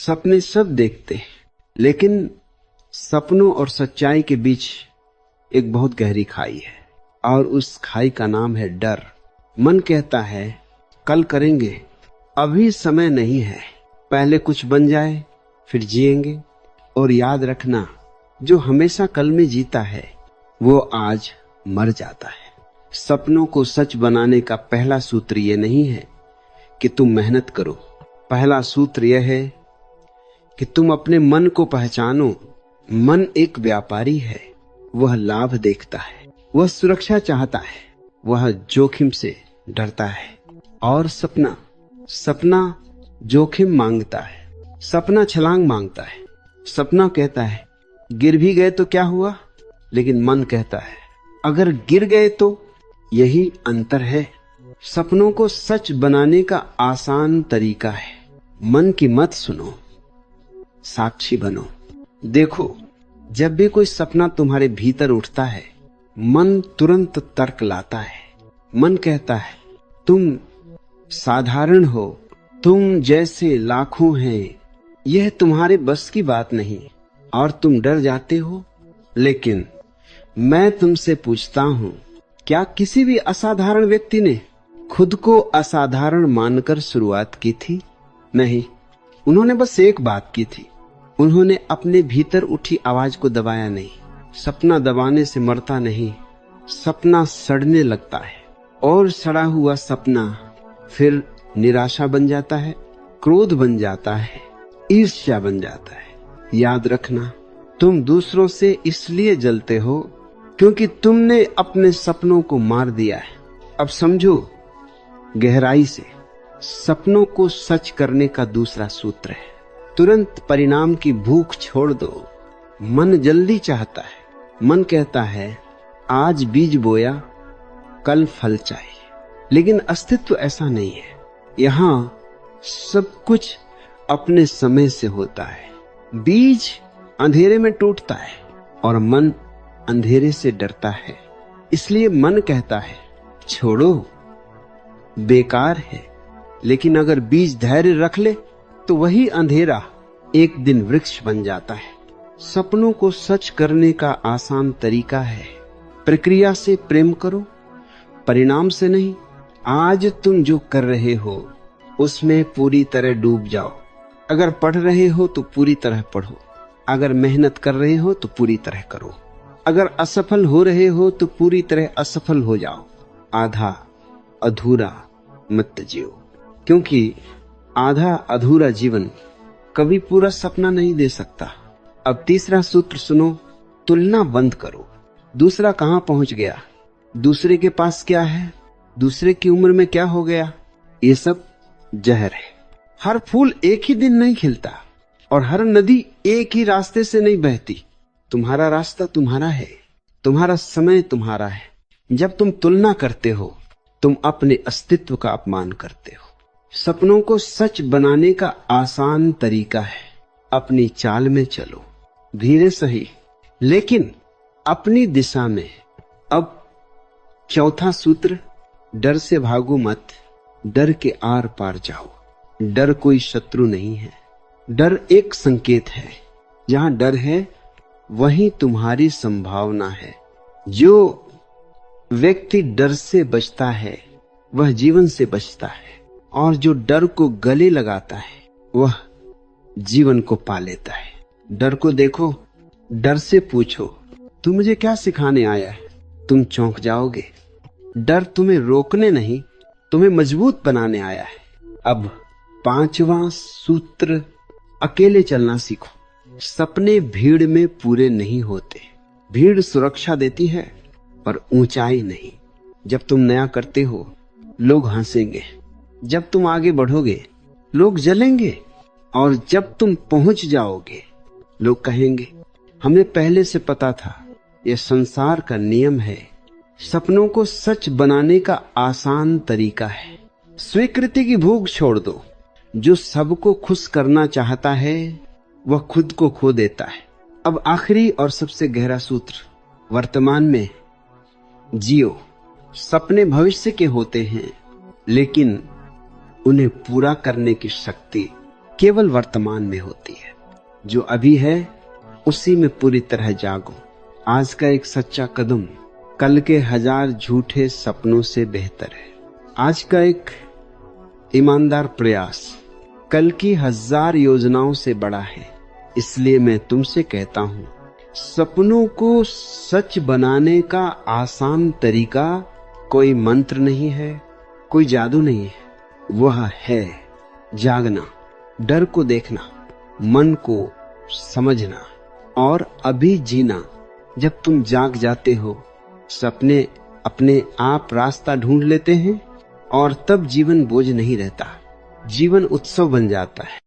सपने सब देखते हैं, लेकिन सपनों और सच्चाई के बीच एक बहुत गहरी खाई है, और उस खाई का नाम है डर। मन कहता है कल करेंगे, अभी समय नहीं है, पहले कुछ बन जाए फिर जिएंगे। और याद रखना, जो हमेशा कल में जीता है वो आज मर जाता है। सपनों को सच बनाने का पहला सूत्र यह नहीं है कि तुम मेहनत करो, पहला सूत्र यह है कि तुम अपने मन को पहचानो। मन एक व्यापारी है, वह लाभ देखता है, वह सुरक्षा चाहता है, वह जोखिम से डरता है। और सपना जोखिम मांगता है, सपना छलांग मांगता है। सपना कहता है गिर भी गए तो क्या हुआ, लेकिन मन कहता है अगर गिर गए तो। यही अंतर है। सपनों को सच बनाने का आसान तरीका है, मन की मत सुनो, साक्षी बनो। देखो, जब भी कोई सपना तुम्हारे भीतर उठता है, मन तुरंत तर्क लाता है। मन कहता है तुम साधारण हो, तुम जैसे लाखों हैं, यह तुम्हारे बस की बात नहीं, और तुम डर जाते हो। लेकिन मैं तुमसे पूछता हूं, क्या किसी भी असाधारण व्यक्ति ने खुद को असाधारण मानकर शुरुआत की थी? नहीं, उन्होंने बस एक बात की थी, उन्होंने अपने भीतर उठी आवाज को दबाया नहीं। सपना दबाने से मरता नहीं, सपना सड़ने लगता है, और सड़ा हुआ सपना फिर निराशा बन जाता है, क्रोध बन जाता है, ईर्ष्या बन जाता है। याद रखना, तुम दूसरों से इसलिए जलते हो क्योंकि तुमने अपने सपनों को मार दिया है। अब समझो गहराई से, सपनों को सच करने का दूसरा सूत्र है तुरंत परिणाम की भूख छोड़ दो। मन जल्दी चाहता है, मन कहता है आज बीज बोया कल फल चाहिए, लेकिन अस्तित्व ऐसा नहीं है। यहां सब कुछ अपने समय से होता है। बीज अंधेरे में टूटता है और मन अंधेरे से डरता है, इसलिए मन कहता है छोड़ो, बेकार है। लेकिन अगर बीज धैर्य रख ले तो वही अंधेरा एक दिन वृक्ष बन जाता है। सपनों को सच करने का आसान तरीका है, प्रक्रिया से प्रेम करो, परिणाम से नहीं। आज तुम जो कर रहे हो उसमें पूरी तरह डूब जाओ। अगर पढ़ रहे हो तो पूरी तरह पढ़ो, अगर मेहनत कर रहे हो तो पूरी तरह करो, अगर असफल हो रहे हो तो पूरी तरह असफल हो जाओ। आधा अधूरा मत जियो, क्योंकि आधा अधूरा जीवन कभी पूरा सपना नहीं दे सकता। अब तीसरा सूत्र सुनो, तुलना बंद करो। दूसरा कहां पहुंच गया, दूसरे के पास क्या है, दूसरे की उम्र में क्या हो गया, ये सब जहर है। हर फूल एक ही दिन नहीं खिलता और हर नदी एक ही रास्ते से नहीं बहती। तुम्हारा रास्ता तुम्हारा है, तुम्हारा समय तुम्हारा है। जब तुम तुलना करते हो तुम अपने अस्तित्व का अपमान करते हो। सपनों को सच बनाने का आसान तरीका है, अपनी चाल में चलो, धीरे सही लेकिन अपनी दिशा में। अब चौथा सूत्र, डर से भागो मत, डर के आर पार जाओ। डर कोई शत्रु नहीं है, डर एक संकेत है। जहां डर है वहीं तुम्हारी संभावना है। जो व्यक्ति डर से बचता है वह जीवन से बचता है, और जो डर को गले लगाता है वह जीवन को पा लेता है। डर को देखो, डर से पूछो तू मुझे क्या सिखाने आया है, तुम चौंक जाओगे। डर तुम्हें रोकने नहीं, तुम्हें मजबूत बनाने आया है। अब पांचवा सूत्र, अकेले चलना सीखो। सपने भीड़ में पूरे नहीं होते। भीड़ सुरक्षा देती है पर ऊंचाई नहीं। जब तुम नया करते हो लोग हंसेंगे, जब तुम आगे बढ़ोगे लोग जलेंगे, और जब तुम पहुंच जाओगे लोग कहेंगे हमें पहले से पता था। यह संसार का नियम है। सपनों को सच बनाने का आसान तरीका है, स्वीकृति की भूख छोड़ दो। जो सबको खुश करना चाहता है वह खुद को खो देता है। अब आखिरी और सबसे गहरा सूत्र, वर्तमान में जियो। सपने भविष्य के होते हैं, लेकिन उन्हें पूरा करने की शक्ति केवल वर्तमान में होती है। जो अभी है उसी में पूरी तरह जागो। आज का एक सच्चा कदम कल के 1000 झूठे सपनों से बेहतर है। आज का एक ईमानदार प्रयास कल की 1000 योजनाओं से बड़ा है। इसलिए मैं तुमसे कहता हूं, सपनों को सच बनाने का आसान तरीका कोई मंत्र नहीं है, कोई जादू नहीं है। वह है जागना, डर को देखना, मन को समझना और अभी जीना। जब तुम जाग जाते हो, सपने अपने आप रास्ता ढूंढ लेते हैं और तब जीवन बोझ नहीं रहता, जीवन उत्सव बन जाता है।